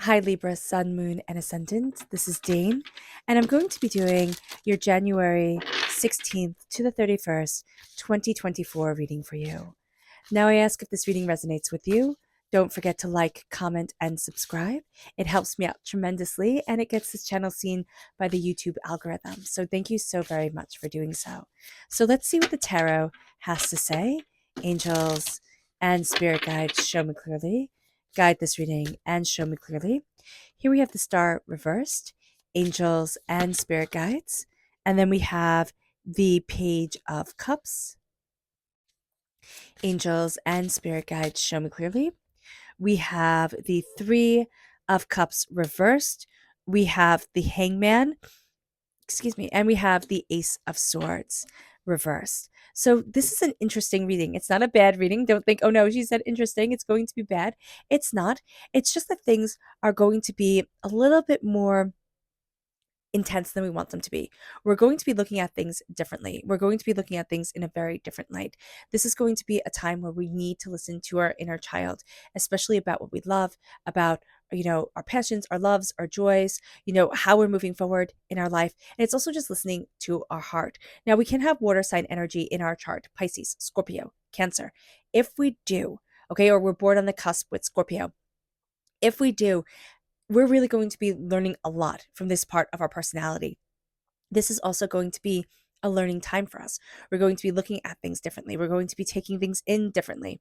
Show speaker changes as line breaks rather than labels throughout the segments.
Hi Libra, Sun, Moon, and Ascendant. This is Dane, and I'm going to be doing your January 16th to the 31st, 2024 reading for you. Now I ask if this reading resonates with you. Don't forget to like, comment, and subscribe. It helps me out tremendously, and it gets this channel seen by the YouTube algorithm. So thank you so very much for doing so. So let's see what the tarot has to say. Angels and spirit guides, show me clearly. Guide this reading and show me clearly. Here we have the star reversed, angels and spirit guides. And then we have the page of cups, angels and spirit guides, show me clearly. We have the three of cups reversed. We have the hangman, and we have the ace of swords reversed. So this is an interesting reading. It's not a bad reading. Don't think, oh no, she said interesting, it's going to be bad. It's not. It's just that things are going to be a little bit more intense than we want them to be. We're going to be looking at things differently. We're going to be looking at things in a very different light. This is going to be a time where we need to listen to our inner child, especially about what we love, about our passions, our loves, our joys, how we're moving forward in our life. And it's also just listening to our heart. Now, we can have water sign energy in our chart, Pisces, Scorpio, Cancer. If we do, or we're born on the cusp with Scorpio. If we do, we're really going to be learning a lot from this part of our personality. This is also going to be a learning time for us. We're going to be looking at things differently. We're going to be taking things in differently.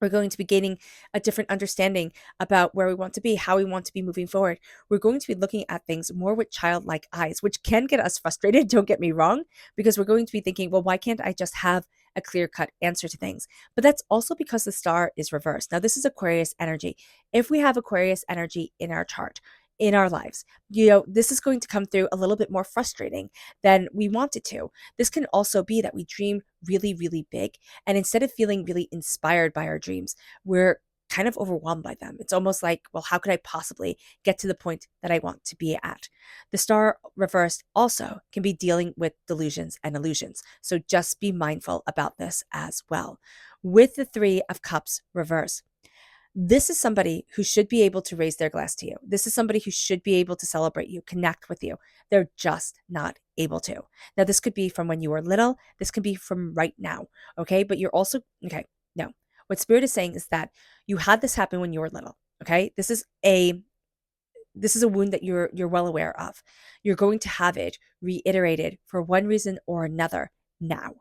We're going to be gaining a different understanding about where we want to be, how we want to be moving forward. We're going to be looking at things more with childlike eyes, which can get us frustrated, don't get me wrong, because we're going to be thinking, well, why can't I just have a clear-cut answer to things? But that's also because the star is reversed. Now, this is Aquarius energy. If we have Aquarius energy in our chart, in our lives, this is going to come through a little bit more frustrating than we want it to. This can also be that we dream really, really big. And instead of feeling really inspired by our dreams, we're kind of overwhelmed by them. It's almost like, well, how could I possibly get to the point that I want to be at? The star reversed also can be dealing with delusions and illusions. So just be mindful about this as well. With the Three of Cups reversed, this is somebody who should be able to raise their glass to you. This is somebody who should be able to celebrate you, connect with you. They're just not able to. Now, this could be from when you were little. This could be from right now. Okay. But you're also, no. What Spirit is saying is that you had this happen when you were little. Okay. This is a wound that you're well aware of. You're going to have it reiterated for one reason or another now.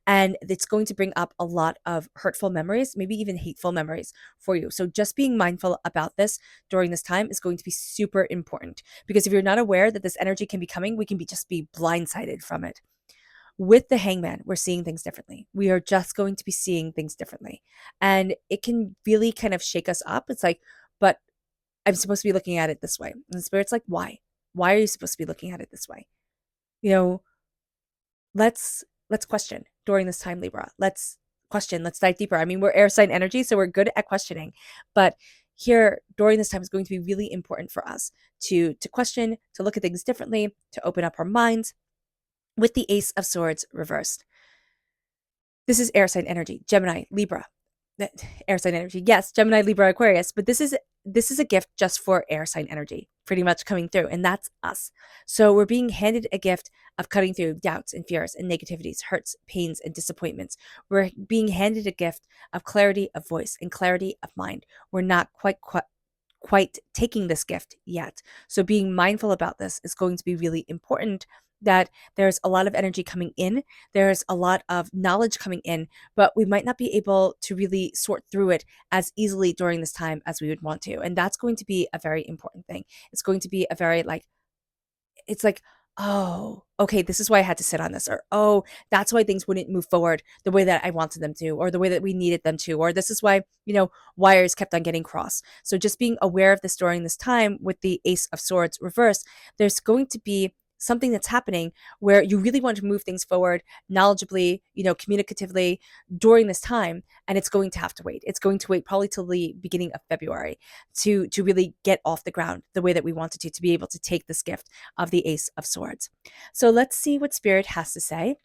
And it's going to bring up a lot of hurtful memories, maybe even hateful memories for you. So just being mindful about this during this time is going to be super important, because if you're not aware that this energy can be coming, we can just be blindsided from it. With the hangman, we're seeing things differently. We are just going to be seeing things differently. And it can really kind of shake us up. It's like, but I'm supposed to be looking at it this way. And the Spirit's like, why? Why are you supposed to be looking at it this way? Let's question during this time, Libra. Let's question. Let's dive deeper. I mean, we're air sign energy, so we're good at questioning. But here, during this time, is going to be really important for us to question, to look at things differently, to open up our minds. With the Ace of Swords reversed, this is air sign energy, Gemini, Libra. Air sign energy, yes, Gemini, Libra, Aquarius. But this is a gift just for air sign energy, pretty much coming through, and that's us. So we're being handed a gift of cutting through doubts and fears and negativities, hurts, pains, and disappointments. We're being handed a gift of clarity of voice and clarity of mind. We're not quite taking this gift yet. So being mindful about this is going to be really important, that there's a lot of energy coming in, there's a lot of knowledge coming in, but we might not be able to really sort through it as easily during this time as we would want to. And that's going to be a very important thing. It's going to be a very it's like, oh, okay, this is why I had to sit on this, or oh, that's why things wouldn't move forward the way that I wanted them to, or the way that we needed them to, or this is why, wires kept on getting crossed. So just being aware of this during this time with the Ace of Swords reversed, there's going to be something that's happening where you really want to move things forward knowledgeably, communicatively during this time, and it's going to have to wait. It's going to wait probably till the beginning of February to really get off the ground the way that we wanted to be able to take this gift of the Ace of Swords. So let's see what Spirit has to say.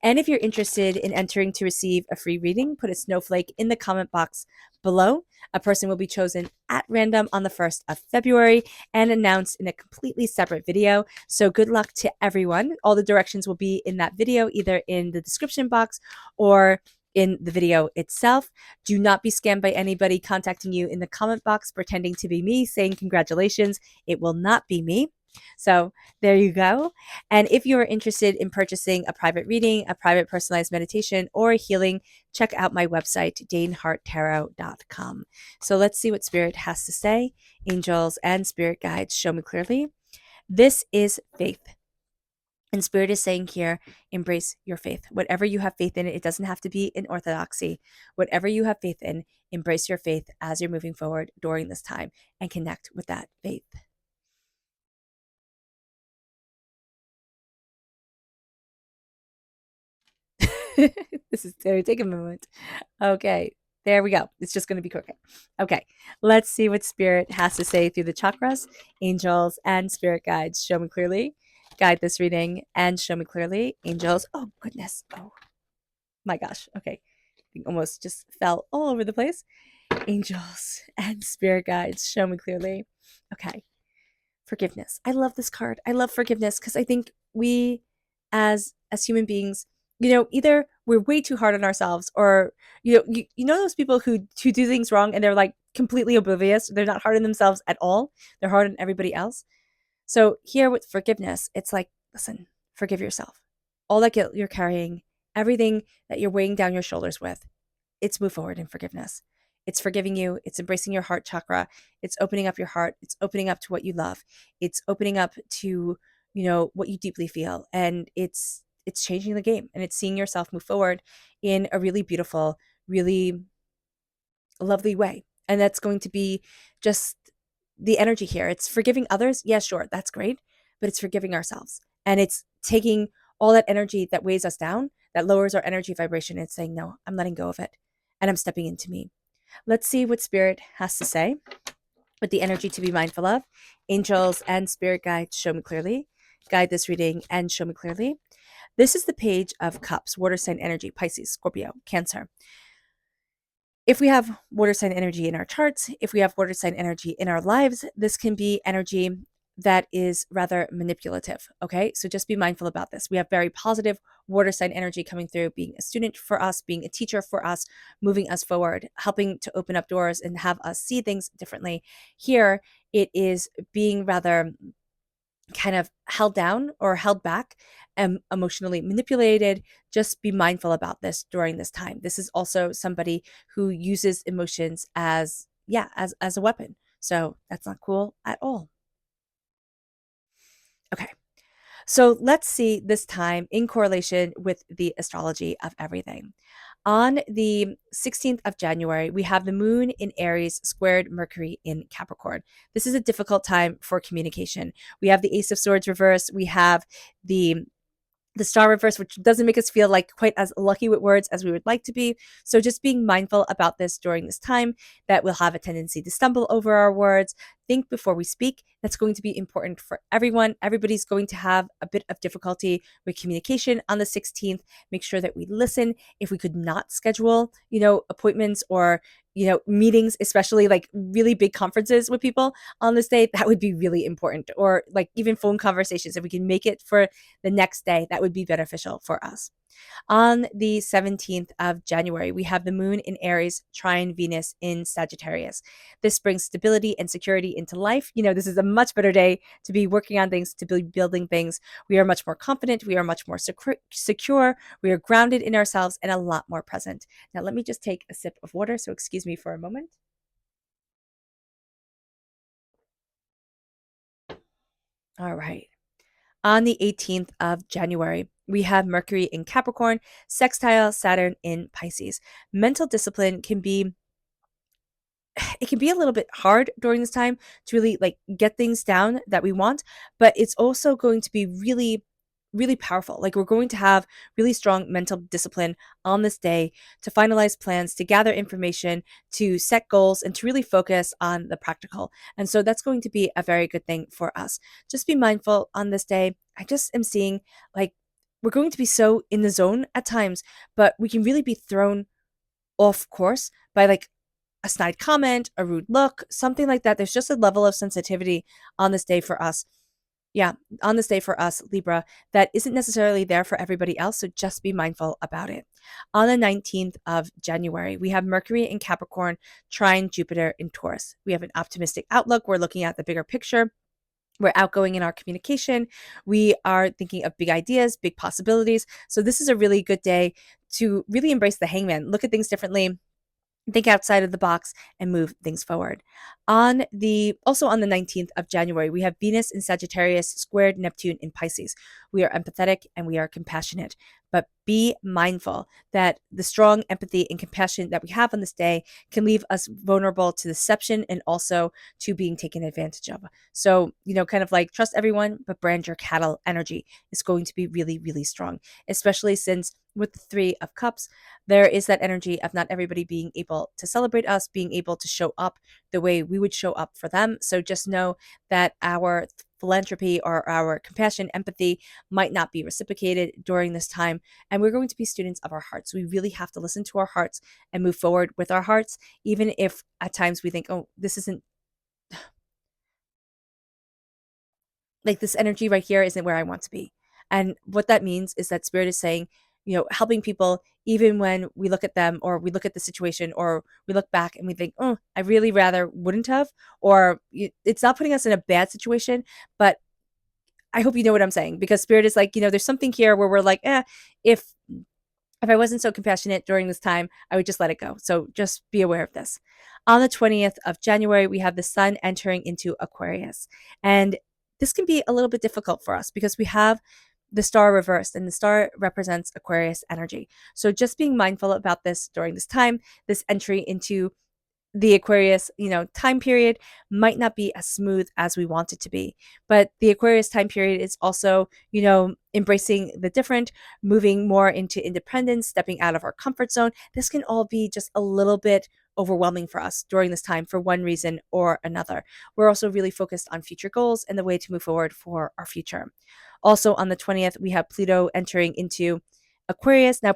And if you're interested in entering to receive a free reading, put a snowflake in the comment box below. A person will be chosen at random on the 1st of February and announced in a completely separate video. So good luck to everyone. All the directions will be in that video, either in the description box or in the video itself. Do not be scammed by anybody contacting you in the comment box pretending to be me saying congratulations. It will not be me. So there you go. And if you are interested in purchasing a private reading, a private personalized meditation, or healing, check out my website, daneharttarot.com. So let's see what Spirit has to say. Angels and spirit guides, show me clearly. This is faith. And Spirit is saying here, embrace your faith. Whatever you have faith in, it doesn't have to be in orthodoxy. Whatever you have faith in, embrace your faith as you're moving forward during this time and connect with that faith. This is going to take a moment. Okay, there we go. It's just going to be quick. Okay, let's see what Spirit has to say through the chakras, angels, and spirit guides. Show me clearly. Guide this reading and show me clearly. Angels. Oh, goodness. Oh, my gosh. Okay. I almost just fell all over the place. Angels and spirit guides. Show me clearly. Okay. Forgiveness. I love this card. I love forgiveness because I think we as human beings, either we're way too hard on ourselves or you know those people who do things wrong and they're like completely oblivious. They're not hard on themselves at all. They're hard on everybody else. So here with forgiveness, it's like, listen, forgive yourself. All that guilt you're carrying, everything that you're weighing down your shoulders with, it's move forward in forgiveness. It's forgiving you. It's embracing your heart chakra. It's opening up your heart. It's opening up to what you love. It's opening up to, what you deeply feel. And it's changing the game, and it's seeing yourself move forward in a really beautiful, really lovely way. And that's going to be just the energy here. It's forgiving others. Yeah, sure. That's great. But it's forgiving ourselves. And it's taking all that energy that weighs us down, that lowers our energy vibration, and saying, no, I'm letting go of it. And I'm stepping into me. Let's see what Spirit has to say with the energy to be mindful of. Angels and spirit guides, show me clearly. Guide this reading and show me clearly. This is the Page of Cups, water sign energy, Pisces, Scorpio, Cancer. If we have water sign energy in our charts, if we have water sign energy in our lives, this can be energy that is rather manipulative. Okay. So just be mindful about this. We have very positive water sign energy coming through, being a student for us, being a teacher for us, moving us forward, helping to open up doors and have us see things differently. Here, it is being rather kind of held down or held back and emotionally manipulated. Just be mindful about this during this time. This is also somebody who uses emotions as a weapon. So that's not cool at all. Okay. So let's see this time in correlation with the astrology of everything. On the 16th of January, we have the moon in Aries squared Mercury in Capricorn. This is a difficult time for communication. We have the Ace of Swords reversed. We have the star reverse, which doesn't make us feel like quite as lucky with words as we would like to be. So just being mindful about this during this time, that we'll have a tendency to stumble over our words. Think before we speak. That's going to be important for everyone. Everybody's going to have a bit of difficulty with communication on the 16th. Make sure that we listen. If we could not schedule, appointments or, meetings, especially like really big conferences with people on this day, that would be really important. Or like even phone conversations, if we can make it for the next day, that would be beneficial for us. On the 17th of January, we have the moon in Aries trine Venus in Sagittarius. This brings stability and security into life. This is a much better day to be working on things, to be building things. We are much more confident. We are much more secure. We are grounded in ourselves and a lot more present. Now, let me just take a sip of water. So excuse me for a moment. All right. On the 18th of January, we have Mercury in Capricorn, sextile Saturn in Pisces. Mental discipline can be a little bit hard during this time to really like get things down that we want, but it's also going to be really really powerful. Like we're going to have really strong mental discipline on this day to finalize plans, to gather information, to set goals, and to really focus on the practical. And so that's going to be a very good thing for us. Just be mindful on this day. I just am seeing like we're going to be so in the zone at times, but we can really be thrown off course by like a snide comment, a rude look, something like that. There's just a level of sensitivity on this day for us. Yeah, on this day for us, Libra, that isn't necessarily there for everybody else. So just be mindful about it. On the 19th of January, we have Mercury in Capricorn trine Jupiter in Taurus. We have an optimistic outlook. We're looking at the bigger picture. We're outgoing in our communication. We are thinking of big ideas, big possibilities. So this is a really good day to really embrace the hangman, look at things differently, think outside of the box, and move things forward. Also on the 19th of January, we have Venus in Sagittarius squared Neptune in Pisces. We are empathetic and we are compassionate, but be mindful that the strong empathy and compassion that we have on this day can leave us vulnerable to deception and also to being taken advantage of. So, kind of like trust everyone, but brand your cattle energy is going to be really, really strong, especially since with the Three of Cups, there is that energy of not everybody being able to celebrate us, being able to show up the way we would show up for them. So just know that our philanthropy or our compassion, empathy might not be reciprocated during this time. And we're going to be students of our hearts. We really have to listen to our hearts and move forward with our hearts, even if at times we think, oh, this isn't like this energy right here isn't where I want to be. And what that means is that spirit is saying, helping people even when we look at them or we look at the situation or we look back and we think, oh, I really rather wouldn't have, or it's not putting us in a bad situation, but I hope you know what I'm saying, because spirit is like, there's something here where we're like, if I wasn't so compassionate during this time, I would just let it go. So just be aware of this. On the 20th of January, we have the sun entering into Aquarius. And this can be a little bit difficult for us because we have the star reversed and the star represents Aquarius energy. So just being mindful about this during this time, this entry into the Aquarius, time period might not be as smooth as we want it to be. But the Aquarius time period is also, embracing the different, moving more into independence, stepping out of our comfort zone. This can all be just a little bit overwhelming for us during this time for one reason or another. We're also really focused on future goals and the way to move forward for our future. Also on the 20th, we have Pluto entering into Aquarius. Now,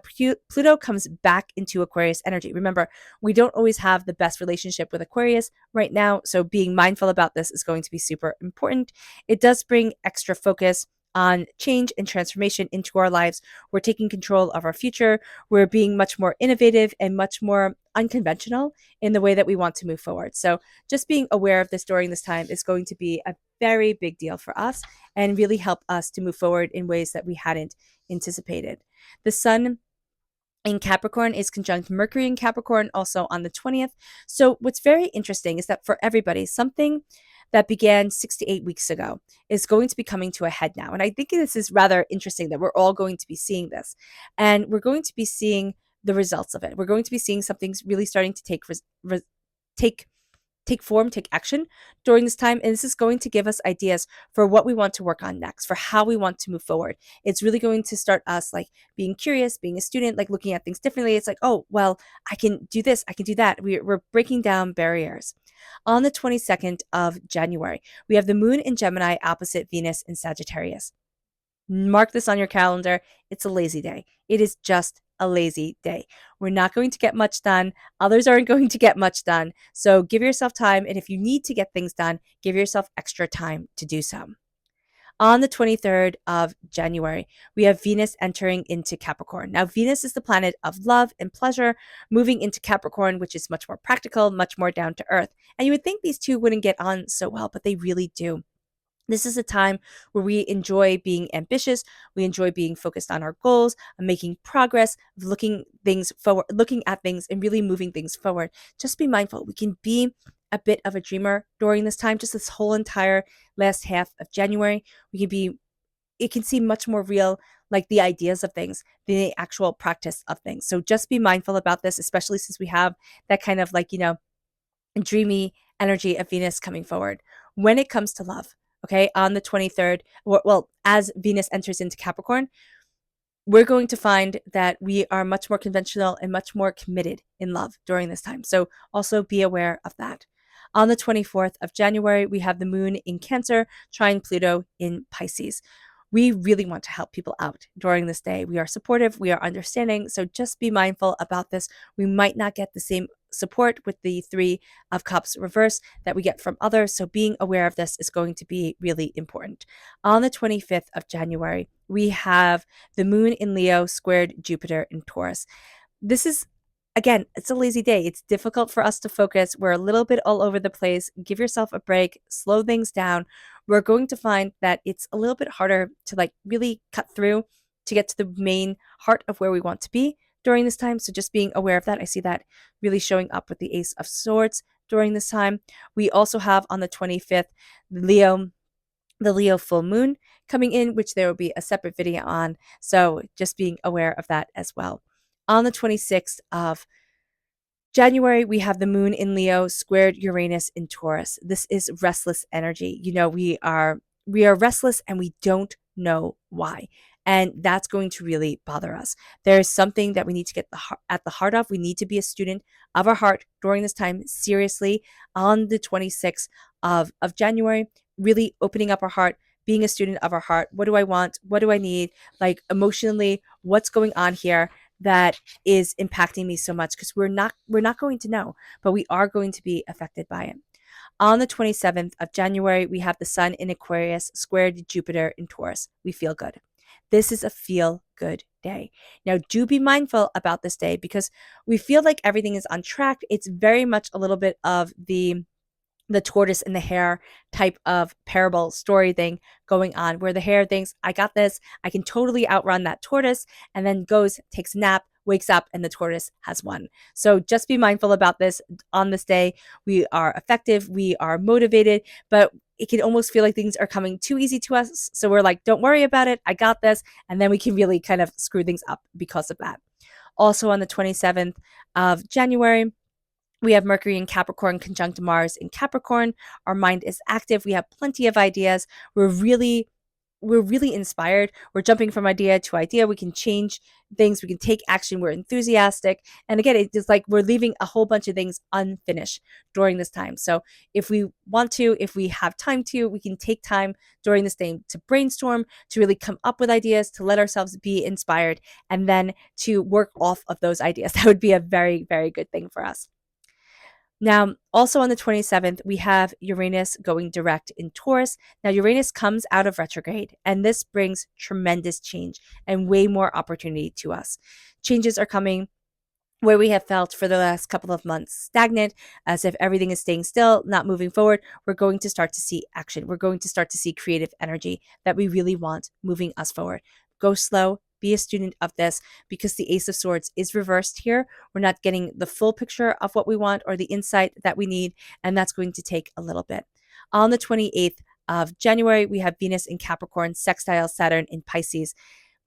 Pluto comes back into Aquarius energy. Remember, we don't always have the best relationship with Aquarius right now, so being mindful about this is going to be super important. It does bring extra focus on change and transformation into our lives. We're taking control of our future. We're being much more innovative and much more unconventional in the way that we want to move forward. So just being aware of this during this time is going to be a very big deal for us and really help us to move forward in ways that we hadn't anticipated. The sun in Capricorn is conjunct Mercury in Capricorn also on the 20th. So what's very interesting is that for everybody, something that began 6 to 8 weeks ago is going to be coming to a head now. And I think this is rather interesting that we're all going to be seeing this. And we're going to be seeing the results of it. We're going to be seeing something's really starting to take form, take action during this time. And this is going to give us ideas for what we want to work on next, for how we want to move forward. It's really going to start us like being curious, being a student, like looking at things differently. It's like, oh, well, I can do this, I can do that. We're breaking down barriers. On the 22nd of January, we have the moon in Gemini opposite Venus in Sagittarius. Mark this on your calendar. It's a lazy day. It is just a lazy day. We're not going to get much done. Others aren't going to get much done. So give yourself time. And if you need to get things done, give yourself extra time to do so. On the 23rd of January, we have Venus entering into Capricorn. Now, Venus is the planet of love and pleasure, moving into Capricorn, which is much more practical, much more down to earth. And you would think these two wouldn't get on so well, but they really do. This is a time where we enjoy being ambitious. We enjoy being focused on our goals, and making progress, looking at things and really moving things forward. Just be mindful. We can be a bit of a dreamer during this time, just this whole entire last half of January. It can seem much more real, like the ideas of things, than the actual practice of things. So just be mindful about this, especially since we have that kind of dreamy energy of Venus coming forward. When it comes to love, okay, on the 23rd, as Venus enters into Capricorn, we're going to find that we are much more conventional and much more committed in love during this time. So also be aware of that. On the 24th of January, we have the moon in Cancer, trine Pluto in Pisces. We really want to help people out during this day. We are supportive, we are understanding, so just be mindful about this. We might not get the same support with the Three of Cups reverse that we get from others, so being aware of this is going to be really important. On the 25th of January, we have the moon in Leo squared Jupiter in Taurus. This is, again, it's a lazy day. It's difficult for us to focus. We're a little bit all over the place. Give yourself a break, slow things down. We're going to find that it's a little bit harder to like really cut through to get to the main heart of where we want to be during this time. So just being aware of that. I see that really showing up with the Ace of Swords during this time. We also have on the 25th, the Leo full moon coming in, which there will be a separate video on. So just being aware of that as well. On the 26th of January, we have the moon in Leo squared Uranus in Taurus. This is restless energy. We are restless and we don't know why. And that's going to really bother us. There's something that we need to get at the heart of. We need to be a student of our heart during this time, seriously, on the 26th of January, really opening up our heart, being a student of our heart. What do I want? What do I need? Like emotionally, what's going on here that is impacting me so much? Because we're not going to know, but we are going to be affected by it. On the 27th of January, we have the sun in Aquarius squared Jupiter in Taurus. We feel good. This is a feel good day. Now, do be mindful about this day because we feel like everything is on track. It's very much a little bit of the tortoise and the hare type of parable story thing going on, where the hare thinks, I got this, I can totally outrun that tortoise, and then goes, takes a nap, wakes up, and the tortoise has won. So just be mindful about this on this day. We are effective, we are motivated, but it can almost feel like things are coming too easy to us. So we're like, don't worry about it, I got this. And then we can really kind of screw things up because of that. Also on the 27th of January, we have Mercury in Capricorn conjunct Mars in Capricorn. Our mind is active. We have plenty of ideas. We're really inspired. We're jumping from idea to idea. We can change things. We can take action. We're enthusiastic. And again, it's like we're leaving a whole bunch of things unfinished during this time. So if we want to, if we have time to, we can take time during this day to brainstorm, to really come up with ideas, to let ourselves be inspired, and then to work off of those ideas. That would be a very, very good thing for us. Now, also on the 27th, we have Uranus going direct in Taurus. Now, Uranus comes out of retrograde, and this brings tremendous change and way more opportunity to us. Changes are coming where we have felt for the last couple of months stagnant, as if everything is staying still, not moving forward. We're going to start to see action. We're going to start to see creative energy that we really want moving us forward. Go slow. Be a student of this because the Ace of Swords is reversed here. We're not getting the full picture of what we want or the insight that we need, and that's going to take a little bit. On the 28th of January, we have Venus in Capricorn, sextile Saturn in Pisces.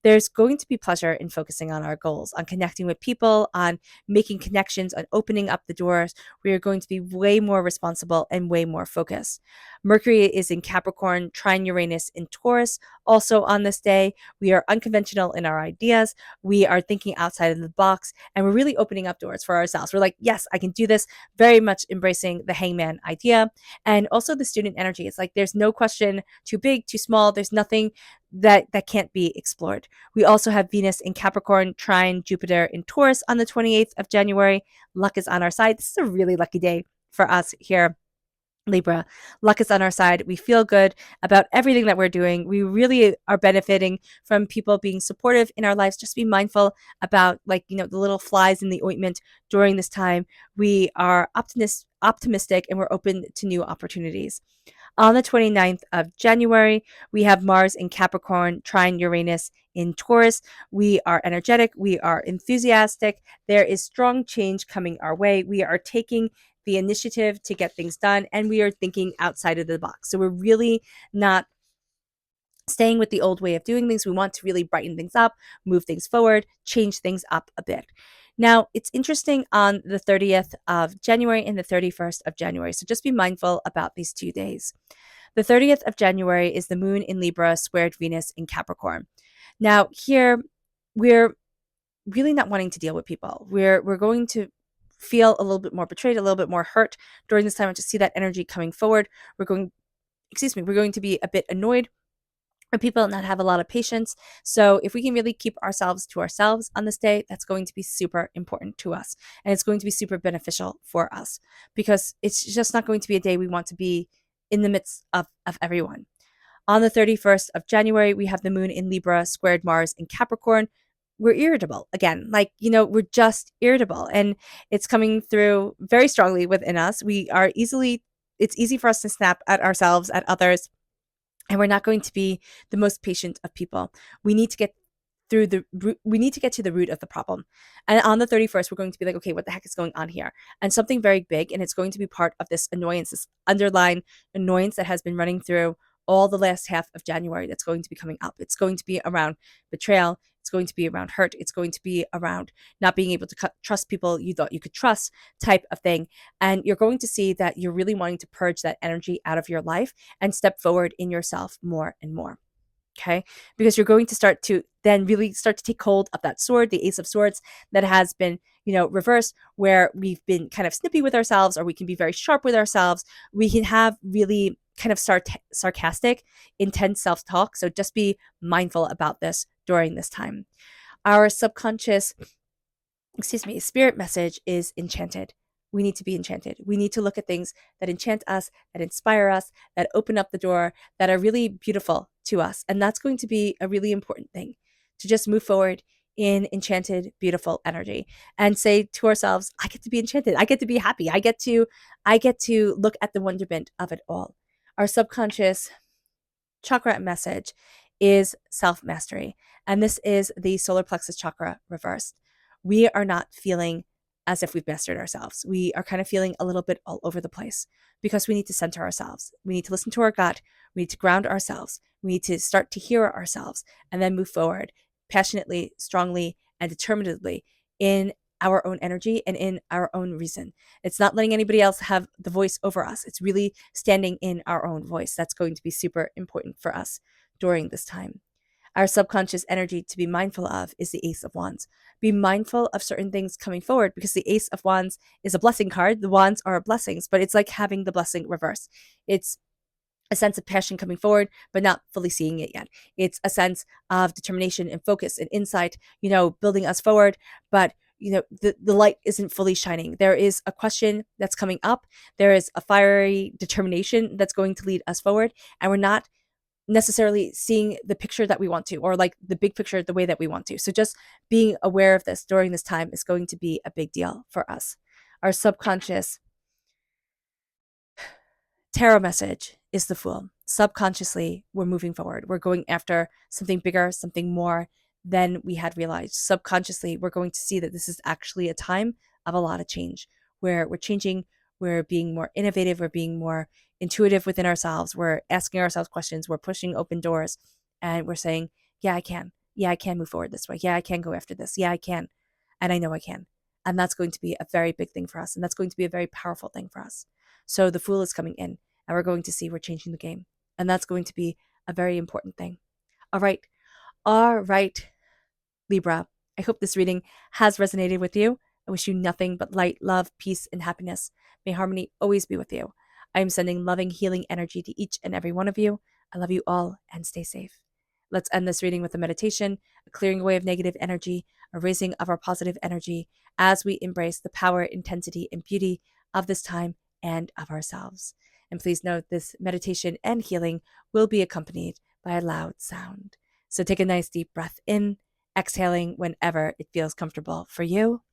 There's going to be pleasure in focusing on our goals, on connecting with people, on making connections, on opening up the doors. We are going to be way more responsible and way more focused. Mercury is in Capricorn, trine Uranus in Taurus. Also on this day, we are unconventional in our ideas. We are thinking outside of the box, and we're really opening up doors for ourselves. We're like, yes, I can do this. Very much embracing the hangman idea. And also the student energy. It's like there's no question too big, too small. There's nothing that can't be explored. We also have Venus in Capricorn, trine Jupiter in Taurus on the 28th of January. Luck is on our side. This is a really lucky day for us here, Libra. Luck is on our side. We feel good about everything that we're doing. We really are benefiting from people being supportive in our lives. Just be mindful about the little flies in the ointment during this time. We are optimistic and we're open to new opportunities. On the 29th of January, we have Mars in Capricorn, trine Uranus in Taurus. We are energetic. We are enthusiastic. There is strong change coming our way. We are taking the initiative to get things done, and we are thinking outside of the box. So we're really not staying with the old way of doing things. We want to really brighten things up, move things forward, change things up a bit. Now, it's interesting on the 30th of January and the 31st of January. So just be mindful about these 2 days. The 30th of January is the moon in Libra squared Venus in Capricorn. Now, here we're really not wanting to deal with people. We're going to feel a little bit more betrayed, a little bit more hurt during this time. To see that energy coming forward. We're going to be a bit annoyed or people not have a lot of patience. So if we can really keep ourselves to ourselves on this day, that's going to be super important to us. And it's going to be super beneficial for us because it's just not going to be a day we want to be in the midst of everyone. On the 31st of January, we have the moon in Libra squared Mars in Capricorn. We're irritable again. Like, we're just irritable. And it's coming through very strongly within us. It's easy for us to snap at ourselves, at others, and we're not going to be the most patient of people. We need to get we need to get to the root of the problem. And on the 31st, we're going to be like, okay, what the heck is going on here? And something very big, and it's going to be part of this annoyance, this underlying annoyance that has been running through all the last half of January that's going to be coming up. It's going to be around betrayal. It's going to be around hurt. It's going to be around not being able to trust people you thought you could trust, type of thing. And you're going to see that you're really wanting to purge that energy out of your life and step forward in yourself more and more. Okay, because you're going to start to then really start to take hold of that sword, the Ace of Swords, that has been, reversed, where we've been kind of snippy with ourselves, or we can be very sharp with ourselves. We can have really kind of sarcastic, intense self-talk. So just be mindful about this during this time. Our subconscious, spirit message is enchanted. We need to be enchanted. We need to look at things that enchant us, that inspire us, that open up the door, that are really beautiful to us. And that's going to be a really important thing, to just move forward in enchanted, beautiful energy and say to ourselves, I get to be enchanted. I get to be happy. I get to look at the wonderment of it all. Our subconscious chakra message is self-mastery. And this is the solar plexus chakra reversed. We are not feeling as if we've mastered ourselves. We are kind of feeling a little bit all over the place because we need to center ourselves. We need to listen to our gut. We need to ground ourselves. We need to start to hear ourselves and then move forward passionately, strongly, and determinedly in our own energy and in our own reason. It's not letting anybody else have the voice over us. It's really standing in our own voice. That's going to be super important for us during this time. Our subconscious energy to be mindful of is the Ace of Wands. Be mindful of certain things coming forward because the Ace of Wands is a blessing card. The wands are blessings, but it's like having the blessing reverse. It's a sense of passion coming forward, but not fully seeing it yet. It's a sense of determination and focus and insight, building us forward, but the light isn't fully shining. There is a question that's coming up. There is a fiery determination that's going to lead us forward, and we're not necessarily seeing the picture that we want to, or like the big picture the way that we want to. So just being aware of this during this time is going to be a big deal for us. Our subconscious tarot message is the Fool. Subconsciously, we're moving forward. We're going after something bigger, something more than we had realized. Subconsciously, we're going to see that this is actually a time of a lot of change, where we're changing, we're being more innovative, we're being more intuitive within ourselves, we're asking ourselves questions, we're pushing open doors, and we're saying, yeah, I can. Yeah, I can move forward this way. Yeah, I can go after this. Yeah, I can. And I know I can. And that's going to be a very big thing for us. And that's going to be a very powerful thing for us. So the Fool is coming in, and we're going to see we're changing the game. And that's going to be a very important thing. All right. All right, Libra. I hope this reading has resonated with you. I wish you nothing but light, love, peace, and happiness. May harmony always be with you. I am sending loving, healing energy to each and every one of you. I love you all, and stay safe. Let's end this reading with a meditation, a clearing away of negative energy, a raising of our positive energy as we embrace the power, intensity, and beauty of this time and of ourselves. And please note, this meditation and healing will be accompanied by a loud sound. So take a nice deep breath in, exhaling whenever it feels comfortable for you.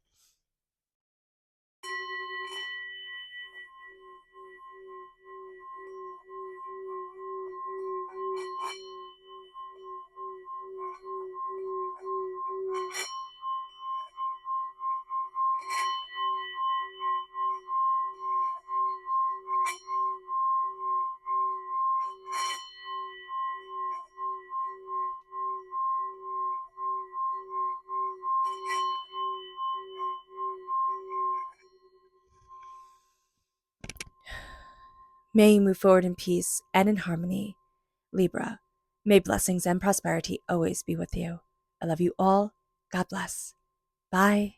May you move forward in peace and in harmony, Libra. May blessings and prosperity always be with you. I love you all. God bless. Bye.